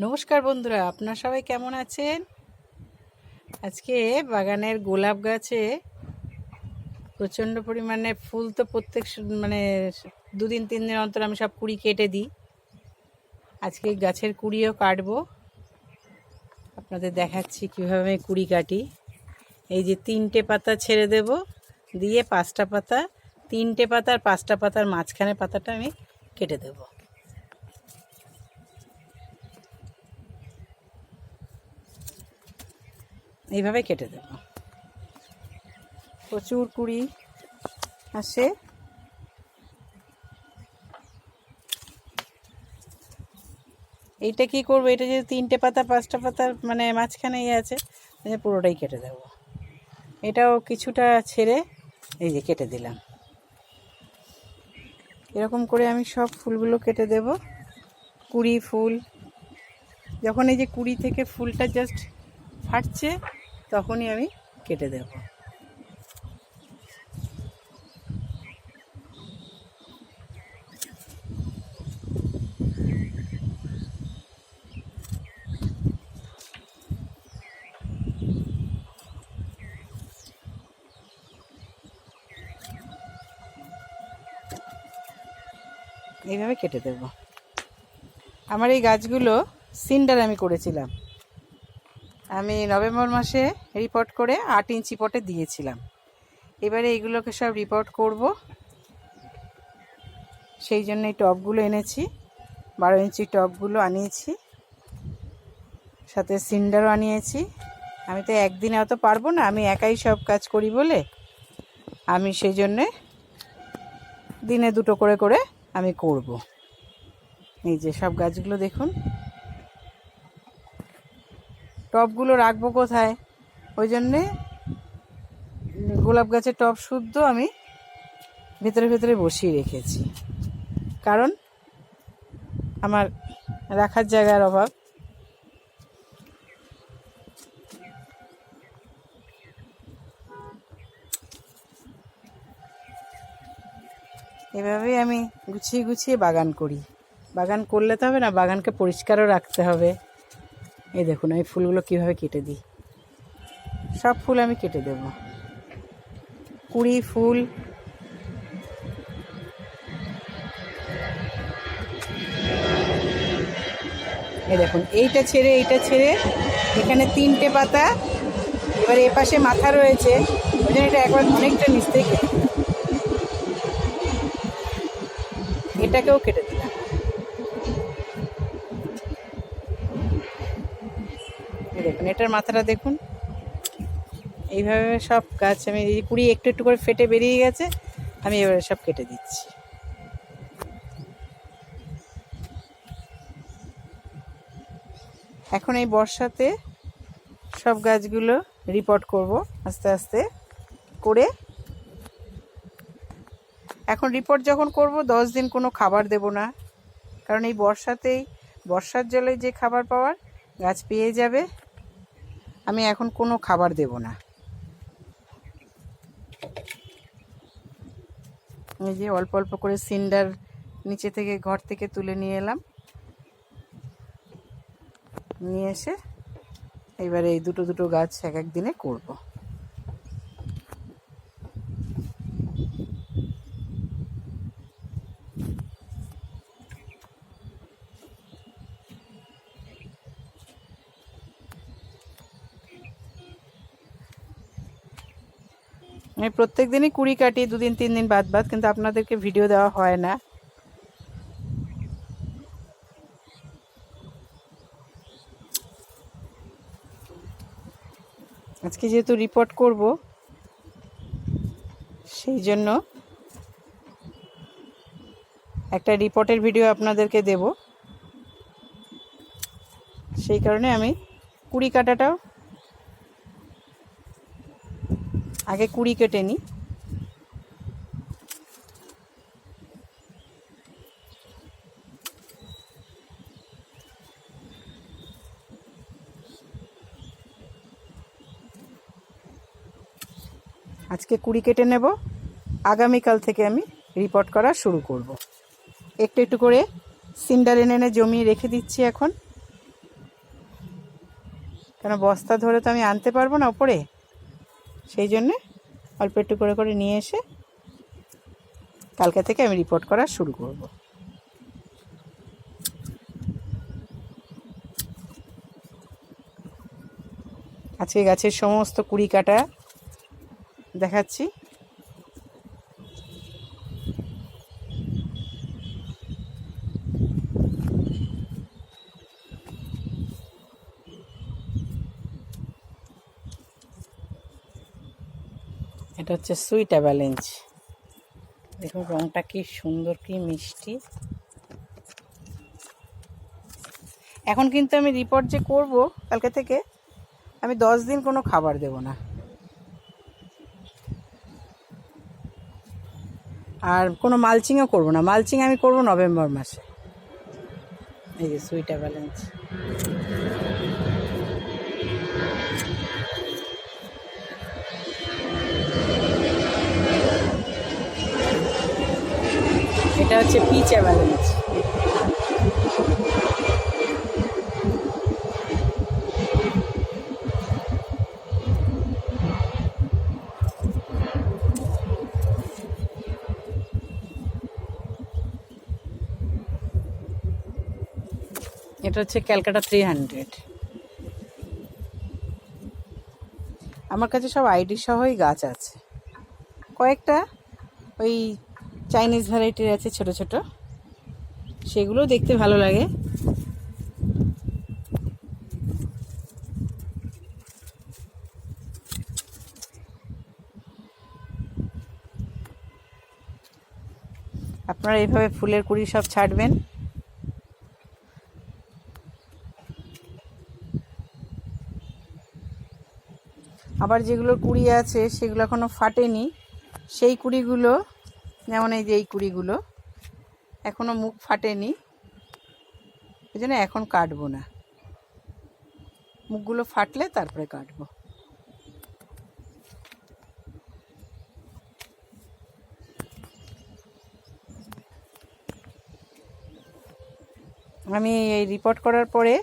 নমস্কার বন্ধুরা, আপনারা সবাই কেমন আছেন? আজকে বাগানের গোলাপ গাছে প্রচণ্ড পরিমাণে ফুল, তো প্রত্যেক দুদিন 3 দিন অন্তর আমি সব কুড়ি কেটে দিই। আজকে গাছের কুড়িও কাটবো, আপনাদের দেখাচ্ছি কীভাবে আমি কুড়ি কাটি। এই যে 3টে পাতা ছেড়ে দেব, দিয়ে 5টা পাতা, 3টে পাতা আর 5টা পাতার মাঝখানে পাতাটা আমি কেটে দেবো। এইভাবে কেটে দেব। প্রচুর কুড়ি আসে। এইটা কি করবো, এটা যে 3টে পাতা 5টা পাতার মাঝখানেই আছে, পুরোটাই কেটে দেব। এটাও কিছুটা ছেড়ে এই যে কেটে দিলাম। এরকম করে আমি সব ফুলগুলো কেটে দেব। কুড়ি ফুল যখন এই যে কুড়ি থেকে ফুলটা জাস্ট ফাটছে তখনই আমি কেটে দেব। এইভাবে কেটে দেব। আমার এই গাছগুলো সিন্ডার আমি করেছিলাম। আমি নভেম্বর মাসে রিপোর্ট করে 8 ইঞ্চি পটে দিয়েছিলাম। এবারে এইগুলোকে সব রিপোর্ট করব, সেই জন্য এই টবগুলো এনেছি। 12 ইঞ্চি টবগুলো আনিয়েছি, সাথে সিন্ডারও আনিয়েছি। আমি তো একদিনে অত পারবো না, আমি একাই সব কাজ করি বলে আমি সেই জন্যে দিনে 2টো করে করে আমি করব। এই যে সব গাছগুলো দেখুন। টবগুলো রাখবো কোথায়, ওই জন্যে গোলাপ গাছের টব শুদ্ধ আমি ভেতরে ভেতরে বসিয়ে রেখেছি, কারণ আমার রাখার জায়গার অভাব। এভাবেই আমি গুছিয়ে গুছিয়ে বাগান করি। বাগান করলে তো হবে না, বাগানকে পরিষ্কারও রাখতে হবে। এই দেখুন আমি ফুলগুলো কীভাবে কেটে দিই। সব ফুল আমি কেটে দেব। কুড়ি ফুল এই দেখুন, এইটা ছেড়ে এখানে 3টে পাতা, এবারে এপাশে মাথা রয়েছে, ওই জন্য এটা একবার অনেকটা নিচ থেকে এটাকেও কেটে দিলাম। এই দেখুন এটার মাথাটা দেখুন। এইভাবে সব গাছ আমি এই কুড়ি একটু একটু করে ফেটে বেরিয়ে গেছে, আমি এবারে সব কেটে দিচ্ছি। এখন এই বর্ষাতে সব গাছগুলো রিপোর্ট করব আস্তে আস্তে করে। এখন রিপোর্ট যখন করব 10 দিন কোনো খাবার দেব না, কারণ এই বর্ষার জলে যে খাবার পাওয়ার গাছ পেয়ে যাবে। আমি এখন কোনো খাবার দেব না। এই যে অল্প অল্প করে সিন্ডার নিচে থেকে ঘর থেকে তুলে নিয়ে এলাম, নিয়ে এসে এবারে এই দুটো দুটো গাছ এক এক দিনে করব। আমি প্রত্যেক দিনই কুড়ি কাটি, 2 দিন 3 দিন বাদ বাদ, কিন্তু আপনাদেরকে ভিডিও দেওয়া হয় না। আজকে যেহেতু রিপোর্ট করব সেই জন্য একটা রিপোর্টের ভিডিও আপনাদেরকে দেব, সেই কারণে আমি কুড়ি কাটাটাও আগে কুড়ি কেটে নিই। আজকে কুড়ি কেটে নেব, আগামীকাল থেকে আমি রিপোর্ট করা শুরু করব। একটু একটু করে সিন্ডার এনে জমিয়ে রেখে দিচ্ছি এখন। কেন বস্তা ধরে তো আমি আনতে পারবো না ওপরে, সেই জন্যে অল্প একটু করে করে নিয়ে এসে কালকে থেকে আমি রিপোর্ট করা শুরু করব। আজকে গাছের সমস্ত কুড়ি কাটা দেখাচ্ছি। এটা হচ্ছে সুইট অ্যাভালেঞ্চ। দেখুন রঙটা কি সুন্দর, কি মিষ্টি। এখন কিন্তু আমি রিপোর্ট যে করব কালকে থেকে, আমি 10 দিন কোনো খাবার দেব না, আর কোনো মালচিংও করব না। মালচিং আমি করব নভেম্বর মাসে। এই যে সুইট অ্যাভালেঞ্চ। এটা হচ্ছে পিচ অ্যাভালেঞ্চ। এটা হচ্ছে ক্যালকাটা 300। আমার কাছে সব আইডি সহই গাছ আছে, কয়েকটা ওই চাইনিজ ভ্যারাইটির আছে ছোট ছোট, সেগুলোও দেখতে ভালো লাগে। আপনারা এইভাবে ফুলের কুড়ি সব ছাড়বেন। আবার যেগুলোর কুড়ি আছে সেগুলো এখনও ফাটেনি, সেই কুড়িগুলো, যেমন এই যে এই কুড়িগুলো এখনও মুখ ফাটেনি, এই জন্য এখন কাটবো না, মুখগুলো ফাটলে তারপরে কাটবো। আমি এই রিপোর্ট করার পরে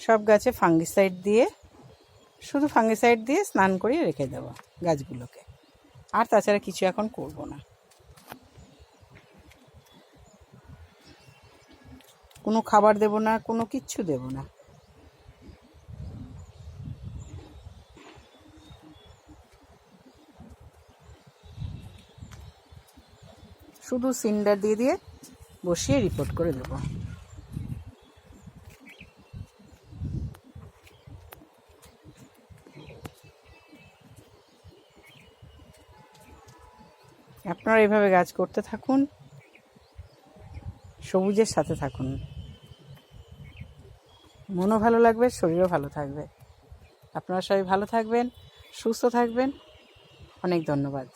সব গাছে ফাঙ্গিসাইড দিয়ে, শুধু ফাঙ্গিসাইড দিয়ে স্নান করিয়ে রেখে দেবো গাছগুলোকে, আর তাছাড়া কিছু এখন করব না। কোনো খাবার দেব না, কোনো কিচ্ছু দেব না। শুধু সিন্ডার দিয়ে দিয়ে বসিয়ে রিপোর্ট করে দেব। আপনারা এইভাবে গাছ করতে থাকুন, সবুজের সাথে থাকুন, মনও ভালো লাগবে, শরীরও ভালো থাকবে। আপনারা সবাই ভালো থাকবেন, সুস্থ থাকবেন। অনেক ধন্যবাদ।